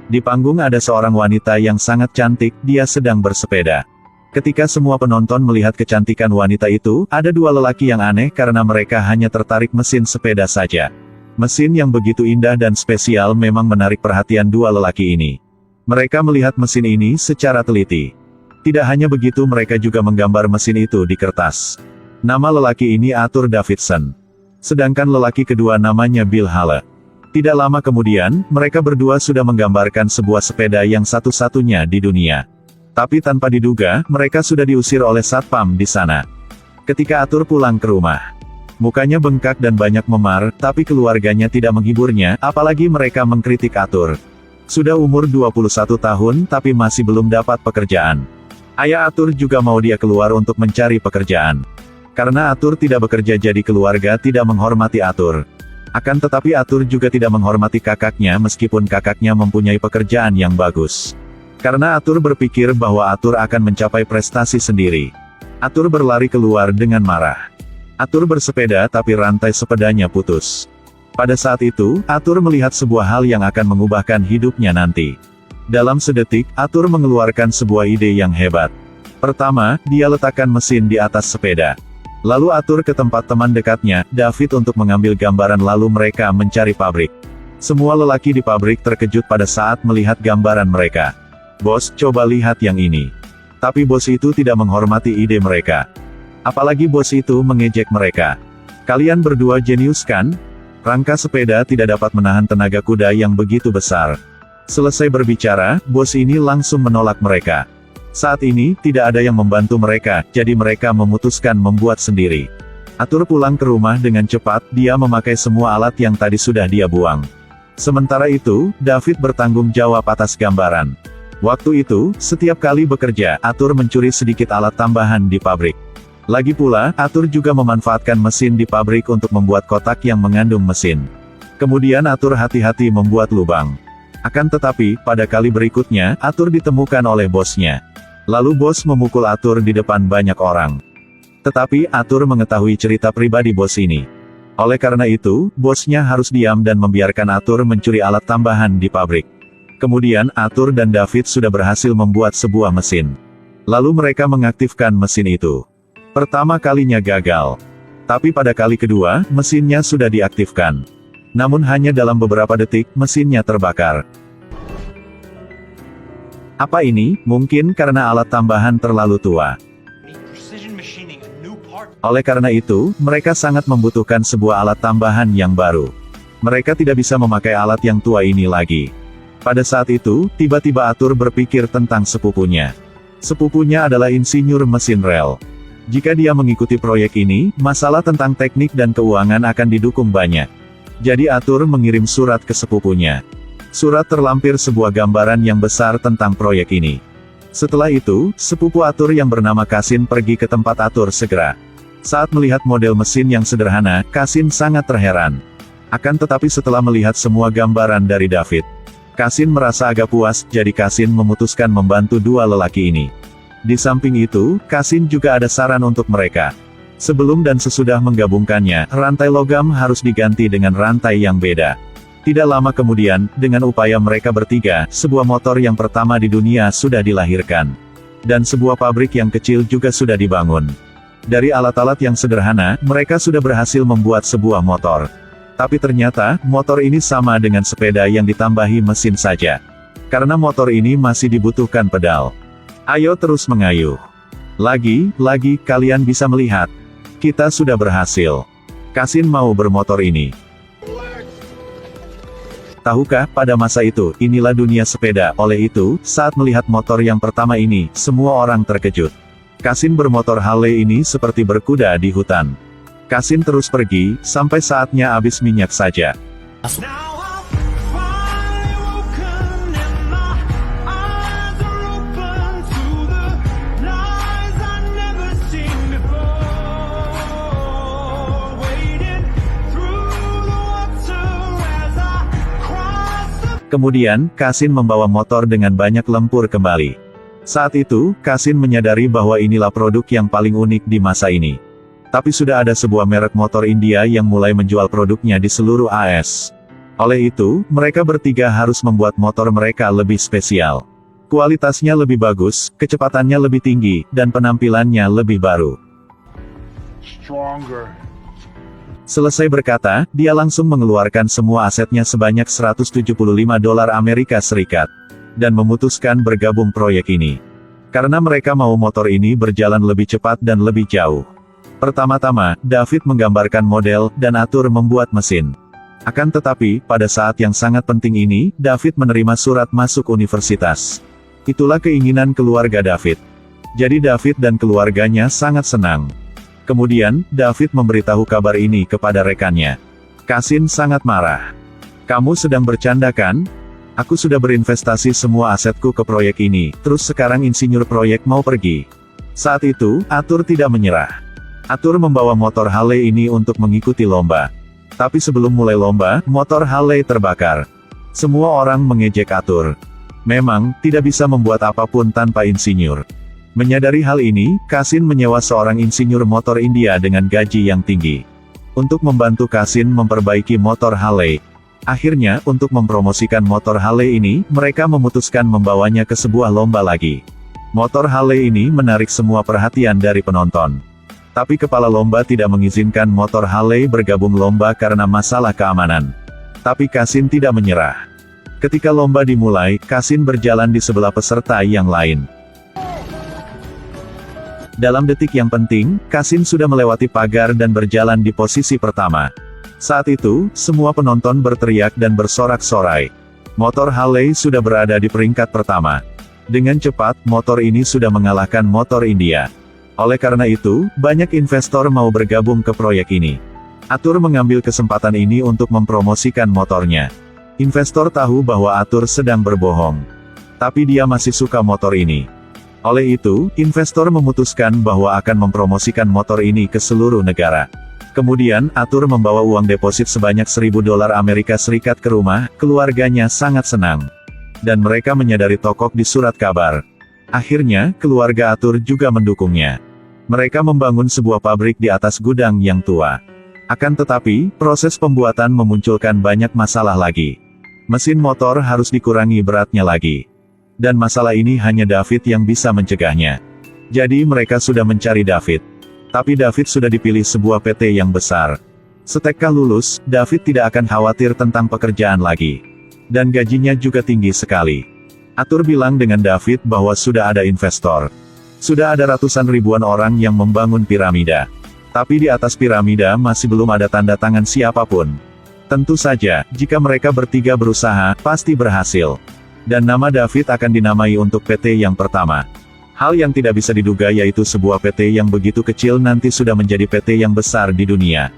Di panggung ada seorang wanita yang sangat cantik, dia sedang bersepeda. Ketika semua penonton melihat kecantikan wanita itu, ada dua lelaki yang aneh karena mereka hanya tertarik mesin sepeda saja. Mesin yang begitu indah dan spesial memang menarik perhatian dua lelaki ini. Mereka melihat mesin ini secara teliti. Tidak hanya begitu, mereka juga menggambar mesin itu di kertas. Nama lelaki ini Arthur Davidson. Sedangkan lelaki kedua namanya Bill Hale. Tidak lama kemudian, mereka berdua sudah menggambarkan sebuah sepeda yang satu-satunya di dunia. Tapi tanpa diduga, mereka sudah diusir oleh satpam di sana. Ketika Arthur pulang ke rumah, mukanya bengkak dan banyak memar, tapi keluarganya tidak menghiburnya, apalagi mereka mengkritik Arthur. Sudah umur 21 tahun, tapi masih belum dapat pekerjaan. Ayah Arthur juga mau dia keluar untuk mencari pekerjaan. Karena Arthur tidak bekerja, jadi keluarga tidak menghormati Arthur. Akan tetapi Arthur juga tidak menghormati kakaknya meskipun kakaknya mempunyai pekerjaan yang bagus. Karena Arthur berpikir bahwa Arthur akan mencapai prestasi sendiri. Arthur berlari keluar dengan marah. Arthur bersepeda tapi rantai sepedanya putus. Pada saat itu, Arthur melihat sebuah hal yang akan mengubahkan hidupnya nanti. Dalam sedetik, Arthur mengeluarkan sebuah ide yang hebat. Pertama, dia letakkan mesin di atas sepeda. Lalu Arthur ke tempat teman dekatnya, David, untuk mengambil gambaran, lalu mereka mencari pabrik. Semua lelaki di pabrik terkejut pada saat melihat gambaran mereka. "Bos, coba lihat yang ini." Tapi bos itu tidak menghormati ide mereka. Apalagi bos itu mengejek mereka. "Kalian berdua jenius kan? Rangka sepeda tidak dapat menahan tenaga kuda yang begitu besar." Selesai berbicara, bos ini langsung menolak mereka. Saat ini, tidak ada yang membantu mereka, jadi mereka memutuskan membuat sendiri. Arthur pulang ke rumah dengan cepat, dia memakai semua alat yang tadi sudah dia buang. Sementara itu, David bertanggung jawab atas gambaran. Waktu itu, setiap kali bekerja, Arthur mencuri sedikit alat tambahan di pabrik. Lagi pula, Arthur juga memanfaatkan mesin di pabrik untuk membuat kotak yang mengandung mesin. Kemudian Arthur hati-hati membuat lubang. Akan tetapi, pada kali berikutnya, Arthur ditemukan oleh bosnya. Lalu bos memukul Arthur di depan banyak orang. Tetapi, Arthur mengetahui cerita pribadi bos ini. Oleh karena itu, bosnya harus diam dan membiarkan Arthur mencuri alat tambahan di pabrik. Kemudian, Arthur dan David sudah berhasil membuat sebuah mesin. Lalu mereka mengaktifkan mesin itu. Pertama kalinya gagal. Tapi pada kali kedua, mesinnya sudah diaktifkan. Namun hanya dalam beberapa detik, mesinnya terbakar. Apa ini? Mungkin karena alat tambahan terlalu tua. Oleh karena itu, mereka sangat membutuhkan sebuah alat tambahan yang baru. Mereka tidak bisa memakai alat yang tua ini lagi. Pada saat itu, tiba-tiba Arthur berpikir tentang sepupunya. Sepupunya adalah insinyur mesin rel. Jika dia mengikuti proyek ini, masalah tentang teknik dan keuangan akan didukung banyak. Jadi Arthur mengirim surat ke sepupunya. Surat terlampir sebuah gambaran yang besar tentang proyek ini. Setelah itu, sepupu Arthur yang bernama Kasin pergi ke tempat Arthur segera. Saat melihat model mesin yang sederhana, Kasin sangat terheran. Akan tetapi setelah melihat semua gambaran dari David, Kasin merasa agak puas, jadi Kasin memutuskan membantu dua lelaki ini. Di samping itu, Kasin juga ada saran untuk mereka. Sebelum dan sesudah menggabungkannya, rantai logam harus diganti dengan rantai yang beda. Tidak lama kemudian, dengan upaya mereka bertiga, sebuah motor yang pertama di dunia sudah dilahirkan. Dan sebuah pabrik yang kecil juga sudah dibangun. Dari alat-alat yang sederhana, mereka sudah berhasil membuat sebuah motor. Tapi ternyata, motor ini sama dengan sepeda yang ditambahi mesin saja. Karena motor ini masih dibutuhkan pedal. Ayo terus mengayuh. Lagi, kalian bisa melihat. Kita sudah berhasil. Kasin mau bermotor ini. Tahukah, pada masa itu, inilah dunia sepeda. Oleh itu, saat melihat motor yang pertama ini, semua orang terkejut. Kasin bermotor Harley ini seperti berkuda di hutan. Kasin terus pergi, sampai saatnya habis minyak saja. Kemudian, Kasin membawa motor dengan banyak lumpur kembali. Saat itu, Kasin menyadari bahwa inilah produk yang paling unik di masa ini. Tapi sudah ada sebuah merek motor India yang mulai menjual produknya di seluruh AS. Oleh itu, mereka bertiga harus membuat motor mereka lebih spesial. Kualitasnya lebih bagus, kecepatannya lebih tinggi, dan penampilannya lebih baru. Selesai berkata, dia langsung mengeluarkan semua asetnya sebanyak $175 dan memutuskan bergabung proyek ini. Karena mereka mau motor ini berjalan lebih cepat dan lebih jauh. Pertama-tama, David menggambarkan model, dan Arthur membuat mesin. Akan tetapi, pada saat yang sangat penting ini, David menerima surat masuk universitas. Itulah keinginan keluarga David. Jadi David dan keluarganya sangat senang. Kemudian, David memberitahu kabar ini kepada rekannya. Kasin sangat marah. Kamu sedang bercanda kan? Aku sudah berinvestasi semua asetku ke proyek ini, terus sekarang insinyur proyek mau pergi. Saat itu, Arthur tidak menyerah. Arthur membawa motor Harley ini untuk mengikuti lomba. Tapi sebelum mulai lomba, motor Harley terbakar. Semua orang mengejek Arthur. Memang, tidak bisa membuat apapun tanpa insinyur. Menyadari hal ini, Kasin menyewa seorang insinyur motor India dengan gaji yang tinggi. Untuk membantu Kasin memperbaiki motor Harley. Akhirnya, untuk mempromosikan motor Harley ini, mereka memutuskan membawanya ke sebuah lomba lagi. Motor Harley ini menarik semua perhatian dari penonton. Tapi kepala lomba tidak mengizinkan motor Harley bergabung lomba karena masalah keamanan. Tapi Kasin tidak menyerah. Ketika lomba dimulai, Kasin berjalan di sebelah peserta yang lain. Dalam detik yang penting, Kasin sudah melewati pagar dan berjalan di posisi pertama. Saat itu, semua penonton berteriak dan bersorak-sorai. Motor Harley sudah berada di peringkat pertama. Dengan cepat, motor ini sudah mengalahkan motor India. Oleh karena itu, banyak investor mau bergabung ke proyek ini. Arthur mengambil kesempatan ini untuk mempromosikan motornya. Investor tahu bahwa Arthur sedang berbohong. Tapi dia masih suka motor ini. Oleh itu, investor memutuskan bahwa akan mempromosikan motor ini ke seluruh negara. Kemudian, Arthur membawa uang deposit sebanyak $1.000 Amerika Serikat ke rumah, keluarganya sangat senang. Dan mereka menyadari tokok di surat kabar. Akhirnya, keluarga Arthur juga mendukungnya. Mereka membangun sebuah pabrik di atas gudang yang tua. Akan tetapi, proses pembuatan memunculkan banyak masalah lagi. Mesin motor harus dikurangi beratnya lagi. Dan masalah ini hanya David yang bisa mencegahnya. Jadi mereka sudah mencari David. Tapi David sudah dipilih sebuah PT yang besar. Setelah lulus, David tidak akan khawatir tentang pekerjaan lagi. Dan gajinya juga tinggi sekali. Arthur bilang dengan David bahwa sudah ada investor. Sudah ada ratusan ribuan orang yang membangun piramida. Tapi di atas piramida masih belum ada tanda tangan siapapun. Tentu saja, jika mereka bertiga berusaha, pasti berhasil. Dan nama David akan dinamai untuk PT yang pertama. Hal yang tidak bisa diduga yaitu sebuah PT yang begitu kecil nanti sudah menjadi PT yang besar di dunia.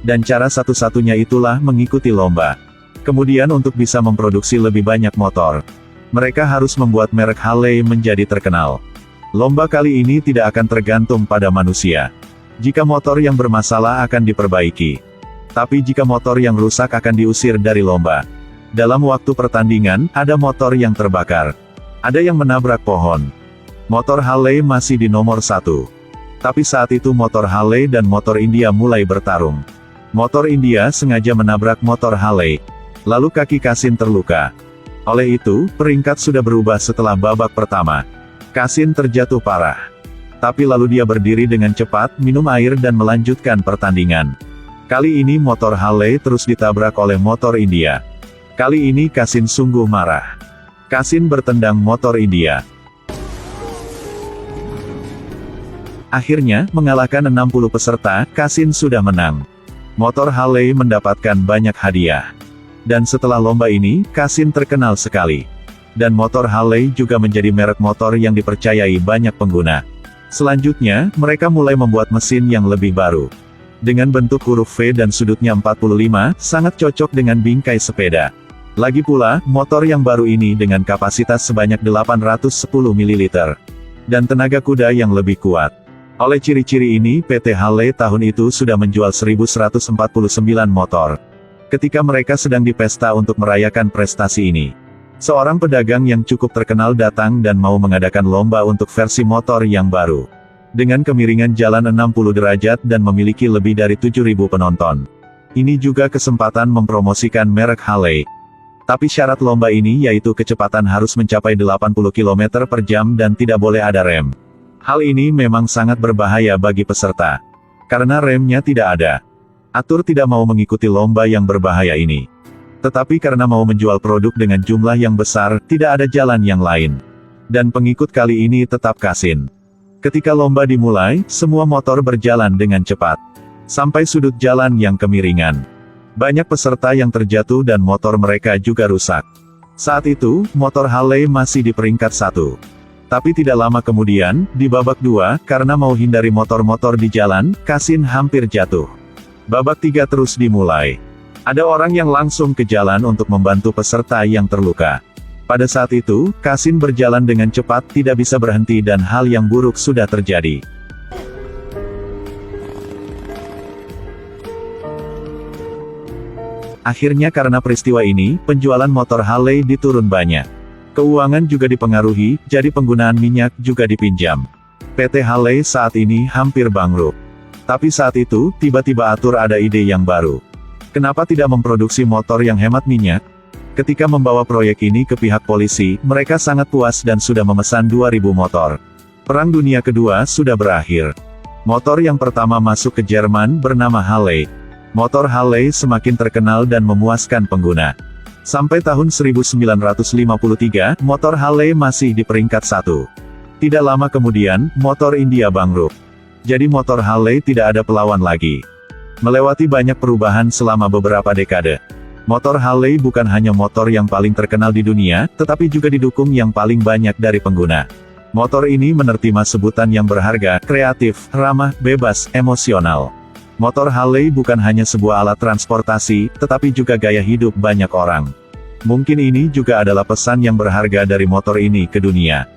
Dan cara satu-satunya itulah mengikuti lomba. Kemudian untuk bisa memproduksi lebih banyak motor, mereka harus membuat merek Harley menjadi terkenal. Lomba kali ini tidak akan tergantung pada manusia. Jika motor yang bermasalah akan diperbaiki. Tapi jika motor yang rusak akan diusir dari lomba. Dalam waktu pertandingan, ada motor yang terbakar. Ada yang menabrak pohon. Motor Harley masih di nomor 1. Tapi saat itu motor Harley dan motor India mulai bertarung. Motor India sengaja menabrak motor Harley. Lalu kaki Kasin terluka. Oleh itu, peringkat sudah berubah setelah babak pertama. Kasin terjatuh parah. Tapi lalu dia berdiri dengan cepat, minum air dan melanjutkan pertandingan. Kali ini motor Harley terus ditabrak oleh motor India. Kali ini Kasin sungguh marah. Kasin bertendang motor India. Akhirnya, mengalahkan 60 peserta, Kasin sudah menang. Motor Harley mendapatkan banyak hadiah. Dan setelah lomba ini, Kasin terkenal sekali. Dan motor Harley juga menjadi merek motor yang dipercayai banyak pengguna. Selanjutnya, mereka mulai membuat mesin yang lebih baru. Dengan bentuk huruf V dan sudutnya 45, sangat cocok dengan bingkai sepeda. Lagi pula, motor yang baru ini dengan kapasitas sebanyak 810 ml. Dan tenaga kuda yang lebih kuat. Oleh ciri-ciri ini, PT Harley tahun itu sudah menjual 1149 motor. Ketika mereka sedang di pesta untuk merayakan prestasi ini. Seorang pedagang yang cukup terkenal datang dan mau mengadakan lomba untuk versi motor yang baru. Dengan kemiringan jalan 60 derajat dan memiliki lebih dari 7.000 penonton. Ini juga kesempatan mempromosikan merek Harley. Tapi syarat lomba ini yaitu kecepatan harus mencapai 80 km per jam dan tidak boleh ada rem. Hal ini memang sangat berbahaya bagi peserta. Karena remnya tidak ada. Atur tidak mau mengikuti lomba yang berbahaya ini. Tetapi karena mau menjual produk dengan jumlah yang besar, tidak ada jalan yang lain. Dan pengikut kali ini tetap Kasin. Ketika lomba dimulai, semua motor berjalan dengan cepat. Sampai sudut jalan yang kemiringan. Banyak peserta yang terjatuh dan motor mereka juga rusak. Saat itu, motor Harley masih di peringkat 1. Tapi tidak lama kemudian, di babak 2, karena mau hindari motor-motor di jalan, Kasin hampir jatuh. Babak 3 terus dimulai. Ada orang yang langsung ke jalan untuk membantu peserta yang terluka. Pada saat itu, Kasin berjalan dengan cepat, tidak bisa berhenti dan hal yang buruk sudah terjadi. Akhirnya karena peristiwa ini, penjualan motor Harley diturun banyak. Keuangan juga dipengaruhi, jadi penggunaan minyak juga dipinjam. PT Harley saat ini hampir bangkrut. Tapi saat itu, tiba-tiba Atur ada ide yang baru. Kenapa tidak memproduksi motor yang hemat minyak? Ketika membawa proyek ini ke pihak polisi, mereka sangat puas dan sudah memesan 2.000 motor. Perang Dunia Kedua sudah berakhir. Motor yang pertama masuk ke Jerman bernama Harley. Motor Harley semakin terkenal dan memuaskan pengguna. Sampai tahun 1953, motor Harley masih di peringkat 1. Tidak lama kemudian, motor India bangkrut. Jadi motor Harley tidak ada pelawan lagi. Melewati banyak perubahan selama beberapa dekade. Motor Harley bukan hanya motor yang paling terkenal di dunia, tetapi juga didukung yang paling banyak dari pengguna. Motor ini menerima sebutan yang berharga, kreatif, ramah, bebas, emosional. Motor Harley bukan hanya sebuah alat transportasi, tetapi juga gaya hidup banyak orang. Mungkin ini juga adalah pesan yang berharga dari motor ini ke dunia.